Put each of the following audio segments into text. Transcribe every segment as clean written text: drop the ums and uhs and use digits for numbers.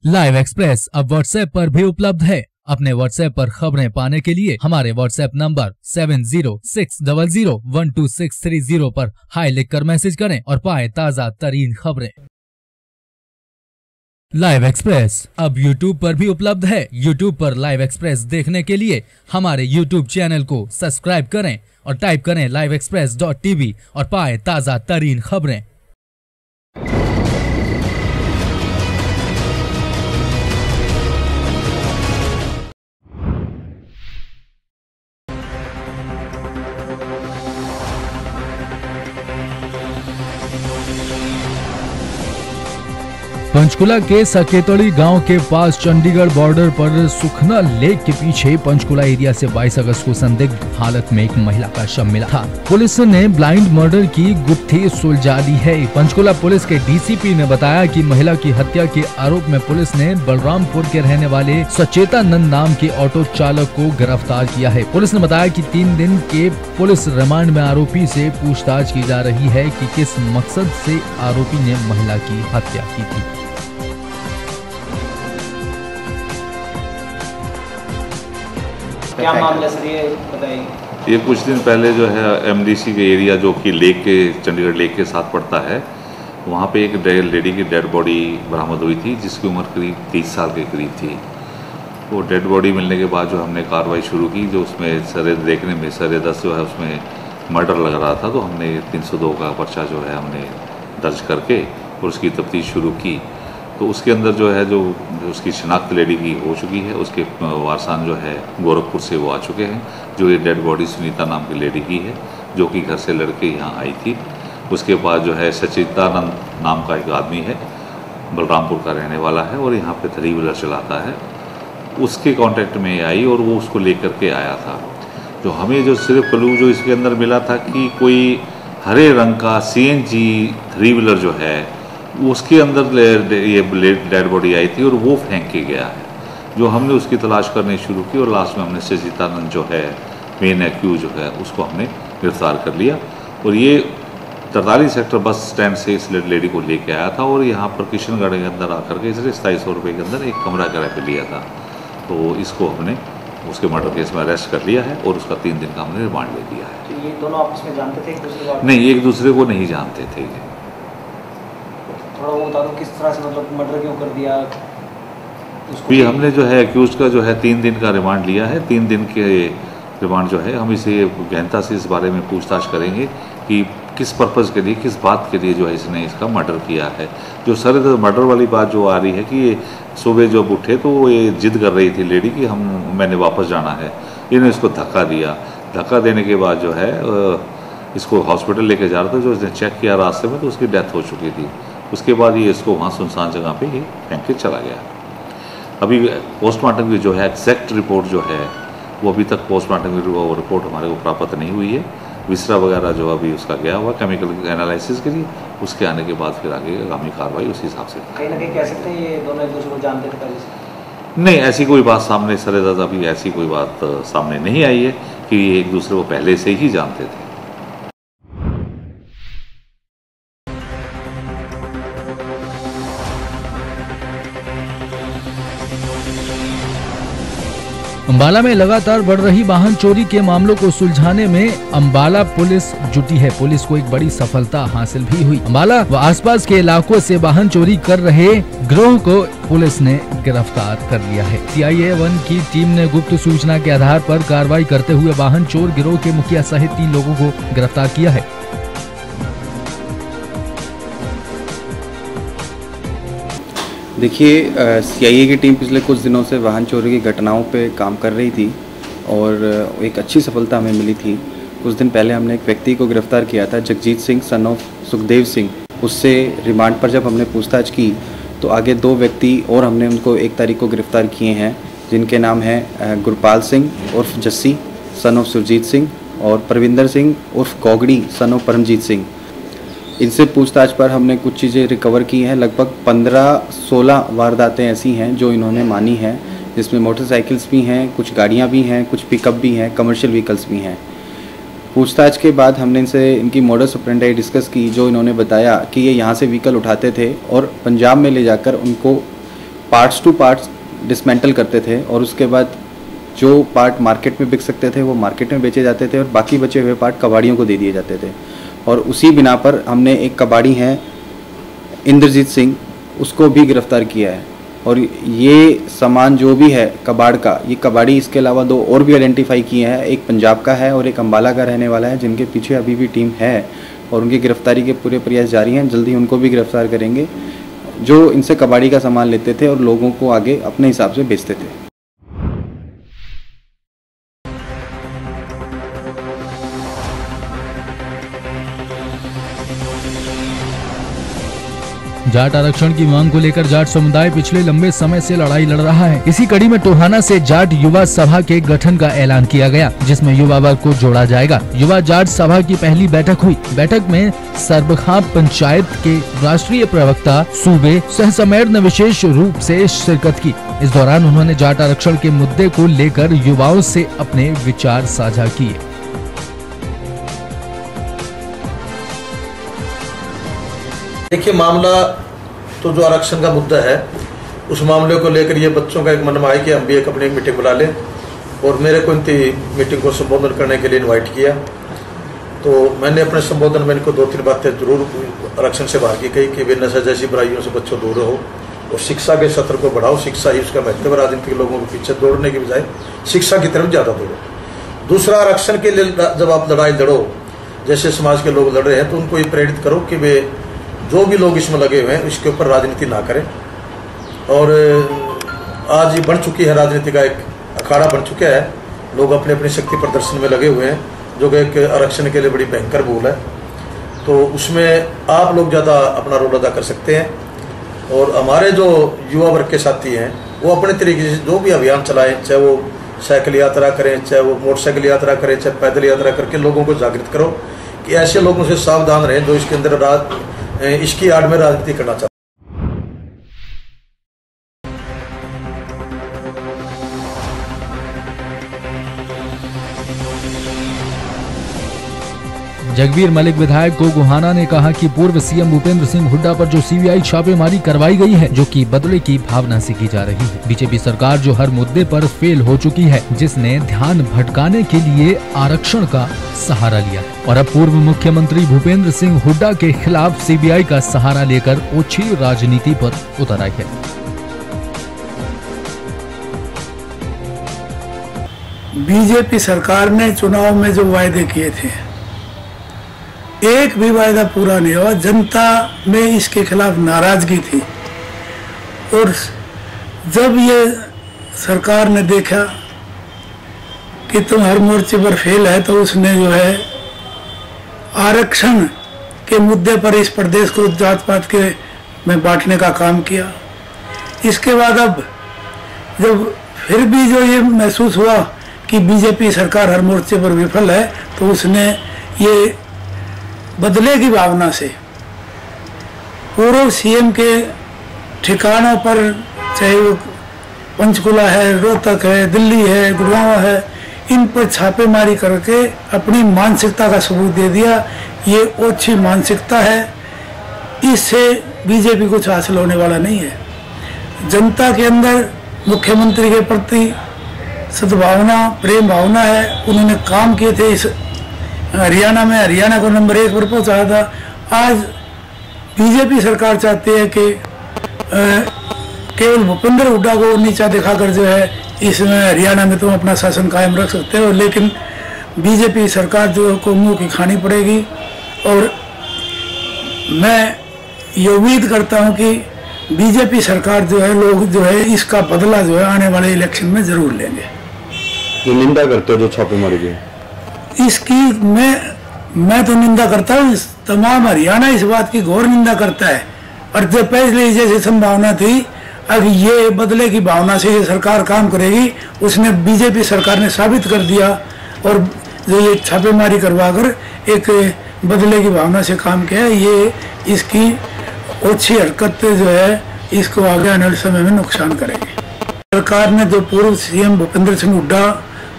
Live express अब WhatsApp पर भी उपलब्ध है। अपने व्हाट्सएप पर खबरें पाने के लिए हमारे व्हाट्सएप नंबर 7060012630 पर हाई लिखकर मैसेज करें और पाएं ताज़ा तरीन खबरें। लाइव एक्सप्रेस अब YouTube पर भी उपलब्ध है। YouTube पर लाइव एक्सप्रेस देखने के लिए हमारे YouTube चैनल को सब्सक्राइब करें और टाइप करें liveexpress.tv और पाएं ताज़ा तरीन खबरें। पंचकुला के सकेतड़ी गांव के पास चंडीगढ़ बॉर्डर पर सुखना लेक के पीछे पंचकुला एरिया से 22 अगस्त को संदिग्ध हालत में एक महिला का शव मिला था। पुलिस ने ब्लाइंड मर्डर की गुत्थी सुलझा ली है। पंचकुला पुलिस के डीसीपी ने बताया कि महिला की हत्या के आरोप में पुलिस ने बलरामपुर के रहने वाले सचेतानंद नाम के ऑटो चालक को गिरफ्तार किया है। पुलिस ने बताया कि 3 दिन के पुलिस रिमांड में आरोपी से पूछताछ की जा रही है कि किस मकसद से आरोपी ने महिला की हत्या की थी। क्या मामला सर ये बताइए। ये कुछ दिन पहले जो है एमडीसी के एरिया जो कि लेक के चंडीगढ़ लेक के साथ पड़ता है, वहाँ पे एक लेडी की डेड बॉडी बरामद हुई थी जिसकी उम्र करीब 30 साल के करीब थी। वो डेड बॉडी मिलने के बाद जो हमने कार्रवाई शुरू की, जो उसमें सरे देखने में सरे 10 जो है उसमें मर्डर लग रहा था, तो हमने 302 का पर्चा जो है हमने दर्ज करके और उसकी तफ्तीश शुरू की। तो उसके अंदर जो है जो उसकी शिनाख्त लेडी की हो चुकी है, उसके वारसान जो है गोरखपुर से वो आ चुके हैं। जो ये डेड बॉडी सुनीता नाम की लेडी की है जो कि घर से लड़के यहाँ आई थी। उसके बाद जो है सचितानंद नाम का एक आदमी है, बलरामपुर का रहने वाला है और यहाँ पे 3 व्हीलर चलाता है, उसके कांटेक्ट में आई और वो उसको लेकर के आया था। जो हमें जो सिर्फ क्लू जो इसके अंदर मिला था कि कोई हरे रंग का CNG 3 व्हीलर जो है उसके अंदर ये डेड बॉडी आई थी और वो फेंक के गया है। जो हमने उसकी तलाश करनी शुरू की और लास्ट में हमने सचितानंद जो है मेन एक्यूज जो है उसको हमने गिरफ्तार कर लिया। और ये 43 सेक्टर बस स्टैंड से इस लेडी को लेके आया था और यहाँ पर किशनगढ़ के अंदर आकर के इसने 2700 रुपये के अंदर एक कमरा किराए पे लिया था। तो इसको हमने उसके मर्डर केस में अरेस्ट कर लिया है और उसका 3 दिन का हमने रिमांड ले लिया है। तो ये दोनों आपस में जानते थे एक दूसरे को? नहीं, एक दूसरे को नहीं जानते थे। थोड़ा वो बता दो किस तरह से मतलब मर्डर क्यों कर दिया उसको? भी हमने जो है एक्यूज का जो है 3 दिन का रिमांड लिया है। 3 दिन के रिमांड जो है हम इसे गहनता से इस बारे में पूछताछ करेंगे कि किस पर्पज़ के लिए, किस बात के लिए जो है इसने इसका मर्डर किया है। जो सर मर्डर वाली बात जो आ रही है कि ये सुबह जब उठे तो ये जिद कर रही थी लेडी कि मैंने वापस जाना है। इन्होंने इसको धक्का दिया। धक्का देने के बाद जो है इसको हॉस्पिटल लेके जा रहा था। जो इसने चेक किया रास्ते में तो उसकी डेथ हो चुकी थी। उसके बाद ये इसको वहाँ सुनसान जगह पे ये फेंक के चला गया। अभी पोस्टमार्टम की जो है एग्जैक्ट रिपोर्ट जो है वो अभी तक पोस्टमार्टम की रिपोर्ट हमारे को प्राप्त नहीं हुई है। विसरा वगैरह जो अभी उसका गया हुआ केमिकल एनालिसिस के लिए, उसके आने के बाद फिर आगे आगामी कार्रवाई उसी हिसाब से। कहीं ना कहीं कह सकते हैं ये दोनों एक दूसरे को जानते थे पहले से? नहीं, ऐसी कोई बात सामने सरेदादा अभी ऐसी कोई बात सामने नहीं आई है कि ये एक दूसरे को पहले से ही जानते थे। अंबाला में लगातार बढ़ रही वाहन चोरी के मामलों को सुलझाने में अंबाला पुलिस जुटी है। पुलिस को एक बड़ी सफलता हासिल भी हुई। अंबाला व आसपास के इलाकों से वाहन चोरी कर रहे गिरोह को पुलिस ने गिरफ्तार कर लिया है। CIA1 की टीम ने गुप्त सूचना के आधार पर कार्रवाई करते हुए वाहन चोर गिरोह के मुखिया सहित 3 लोगों को गिरफ्तार किया है। देखिए, CIA की टीम पिछले कुछ दिनों से वाहन चोरी की घटनाओं पे काम कर रही थी और एक अच्छी सफलता हमें मिली थी। कुछ दिन पहले हमने एक व्यक्ति को गिरफ्तार किया था, जगजीत सिंह सन ऑफ सुखदेव सिंह। उससे रिमांड पर जब हमने पूछताछ की तो आगे 2 व्यक्ति और हमने उनको 1 तारीख को गिरफ्तार किए हैं, जिनके नाम हैं गुरपाल सिंह उर्फ जस्सी सन ऑफ सुरजीत सिंह और परविंदर सिंह उर्फ कौगड़ी सन ऑफ परमजीत सिंह। इनसे पूछताछ पर हमने कुछ चीज़ें रिकवर की हैं। लगभग 15-16 वारदातें ऐसी हैं जो इन्होंने मानी हैं, जिसमें मोटरसाइकिल्स भी हैं, कुछ गाड़ियां भी हैं, कुछ पिकअप भी हैं, कमर्शियल व्हीकल्स भी हैं। पूछताछ के बाद हमने इनसे इनकी मॉडस ऑपरेंडी डिस्कस की, जो इन्होंने बताया कि ये यहाँ से व्हीकल उठाते थे और पंजाब में ले जाकर उनको पार्ट्स टू पार्ट्स डिसमेंटल करते थे और उसके बाद जो पार्ट मार्केट में बिक सकते थे वो मार्केट में बेचे जाते थे और बाकी बचे हुए पार्ट कबाड़ियों को दे दिए जाते थे। और उसी बिना पर हमने एक कबाड़ी हैं इंद्रजीत सिंह, उसको भी गिरफ्तार किया है। और ये सामान जो भी है कबाड़ का, ये कबाड़ी इसके अलावा 2 और भी आइडेंटिफाई किए हैं, एक पंजाब का है और एक अम्बाला का रहने वाला है, जिनके पीछे अभी भी टीम है और उनकी गिरफ्तारी के पूरे प्रयास जारी हैं। जल्दी उनको भी गिरफ्तार करेंगे, जो इनसे कबाड़ी का सामान लेते थे और लोगों को आगे अपने हिसाब से बेचते थे। जाट आरक्षण की मांग को लेकर जाट समुदाय पिछले लंबे समय से लड़ाई लड़ रहा है। इसी कड़ी में टोहाना से जाट युवा सभा के गठन का ऐलान किया गया, जिसमें युवा वर्ग को जोड़ा जाएगा। युवा जाट सभा की पहली बैठक हुई। बैठक में सरबखा पंचायत के राष्ट्रीय प्रवक्ता सूबे सहसमेर ने विशेष रूप से शिरकत की। इस दौरान उन्होंने जाट आरक्षण के मुद्दे को लेकर युवाओं से अपने विचार साझा किए। देखिए, मामला तो जो आरक्षण का मुद्दा है उस मामले को लेकर ये बच्चों का एक मन में आया कि हम भी एक अपनी मीटिंग बुला लें और मेरे को इनकी मीटिंग को संबोधन करने के लिए इनवाइट किया। तो मैंने अपने संबोधन में इनको 2-3 बातें जरूर आरक्षण से बाहर की कही कि वे नशा जैसी बुराइयों से बच्चों दूर रहो और शिक्षा के सत्र को बढ़ाओ। शिक्षा ही उसका महत्व है। राजनीतिक लोगों के पीछे दौड़ने की बजाय शिक्षा की तरफ ज़्यादा दौड़ो। दूसरा, आरक्षण के लिए जब आप लड़ाई लड़ो, जैसे समाज के लोग लड़ रहे हैं, तो उनको ये प्रेरित करो कि वे जो भी लोग इसमें लगे हुए हैं इसके ऊपर राजनीति ना करें। और आज ये बन चुकी है, राजनीति का एक अखाड़ा बन चुका है। लोग अपने अपनी शक्ति प्रदर्शन में लगे हुए हैं, जो कि एक आरक्षण के लिए बड़ी भयंकर भूल है। तो उसमें आप लोग ज़्यादा अपना रोल अदा कर सकते हैं। और हमारे जो युवा वर्ग के साथी हैं वो अपने तरीके से जो भी अभियान चलाएं, चाहे वो साइकिल यात्रा करें, चाहे वो मोटरसाइकिल यात्रा करें, चाहे पैदल यात्रा करके लोगों को जागृत करो कि ऐसे लोगों से सावधान रहें जो इसके अंदर इसकी आड़ में राजनीति करना चाहते हैं। जगबीर मलिक विधायक को गोहाना ने कहा कि पूर्व सीएम भूपेंद्र सिंह हुड्डा पर जो सीबीआई छापेमारी करवाई गई है, जो कि बदले की भावना से की जा रही है। बीजेपी सरकार जो हर मुद्दे पर फेल हो चुकी है, जिसने ध्यान भटकाने के लिए आरक्षण का सहारा लिया और अब पूर्व मुख्यमंत्री भूपेंद्र सिंह हुड्डा के खिलाफ सीबीआई का सहारा लेकर ओछी राजनीति पर उतर आई है। बीजेपी सरकार ने चुनाव में जो वायदे किए थे, एक भी वायदा पूरा नहीं हुआ। जनता में इसके खिलाफ नाराजगी थी और जब ये सरकार ने देखा कि तुम हर मोर्चे पर फेल है, तो उसने जो है आरक्षण के मुद्दे पर इस प्रदेश को जात पात के में बांटने का काम किया। इसके बाद अब जब फिर भी जो ये महसूस हुआ कि बीजेपी सरकार हर मोर्चे पर विफल है, तो उसने ये बदले की भावना से पूर्व सीएम के ठिकानों पर, चाहे वो पंचकुला है, रोहतक है, दिल्ली है, गुड़गांव है, इन पर छापेमारी करके अपनी मानसिकता का सबूत दे दिया। ये ओछी मानसिकता है, इससे बीजेपी कुछ हासिल होने वाला नहीं है। जनता के अंदर मुख्यमंत्री के प्रति सद्भावना, प्रेम भावना है। उन्होंने काम किए थे इस हरियाणा में, हरियाणा को नंबर 1 पर पहुंचाया था। आज बीजेपी सरकार चाहती है कि केवल भूपेंद्र हुड्डा को नीचा दिखाकर जो है इसमें हरियाणा में तुम अपना शासन कायम रख सकते हो, लेकिन बीजेपी सरकार जो को मुंह की खानी पड़ेगी। और मैं ये उम्मीद करता हूं कि बीजेपी सरकार जो है, लोग जो है इसका बदला जो है आने वाले इलेक्शन में जरूर लेंगे। जो निंदा करते हो जो छापेमारी की, इसकी मैं तो निंदा करता हूँ। तमाम हरियाणा इस बात की घोर निंदा करता है। और जब पहले जैसी संभावना थी, अब ये बदले की भावना से ये सरकार काम करेगी, उसने बीजेपी सरकार ने साबित कर दिया। और जो ये छापेमारी करवाकर एक बदले की भावना से काम किया, ये इसकी ओछी हरकत जो है इसको आगे आने वाले समय में नुकसान करेगी। सरकार ने जो पूर्व सीएम भूपेंद्र सिंह हुड्डा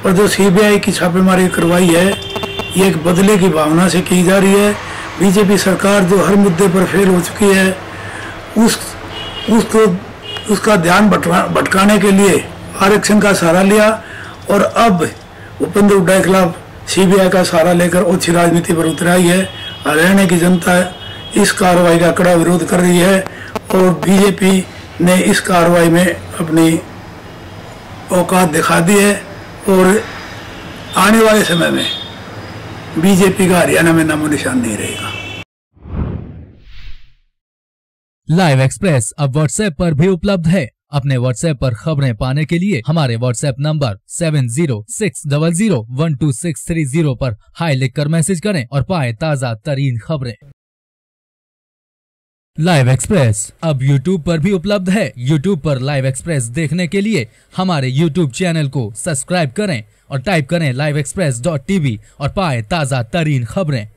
और जो सीबीआई की छापेमारी करवाई है, ये एक बदले की भावना से की जा रही है। बीजेपी सरकार जो हर मुद्दे पर फेल हो चुकी है, उसको उसका ध्यान भटकाने के लिए आरक्षण का सहारा लिया और अब भूपेंद्र हुड्डा के खिलाफ सीबीआई का सहारा लेकर ओछी राजनीति पर उतर आई है। हरियाणा की जनता इस कार्रवाई का कड़ा विरोध कर रही है और बीजेपी ने इस कार्रवाई में अपनी औकात दिखा दी है और आने वाले समय में बीजेपी का हरियाणा में नामो निशान नहीं रहेगा। लाइव एक्सप्रेस अब व्हाट्सएप पर भी उपलब्ध है। अपने व्हाट्सएप पर खबरें पाने के लिए हमारे व्हाट्सएप नंबर 7060012630 पर हाई लिखकर मैसेज करें और पाएं ताज़ा तरीन खबरें। लाइव एक्सप्रेस अब यूट्यूब पर भी उपलब्ध है। यूट्यूब पर लाइव एक्सप्रेस देखने के लिए हमारे यूट्यूब चैनल को सब्सक्राइब करें और टाइप करें livexpress.tv और पाएं ताज़ा तरीन खबरें।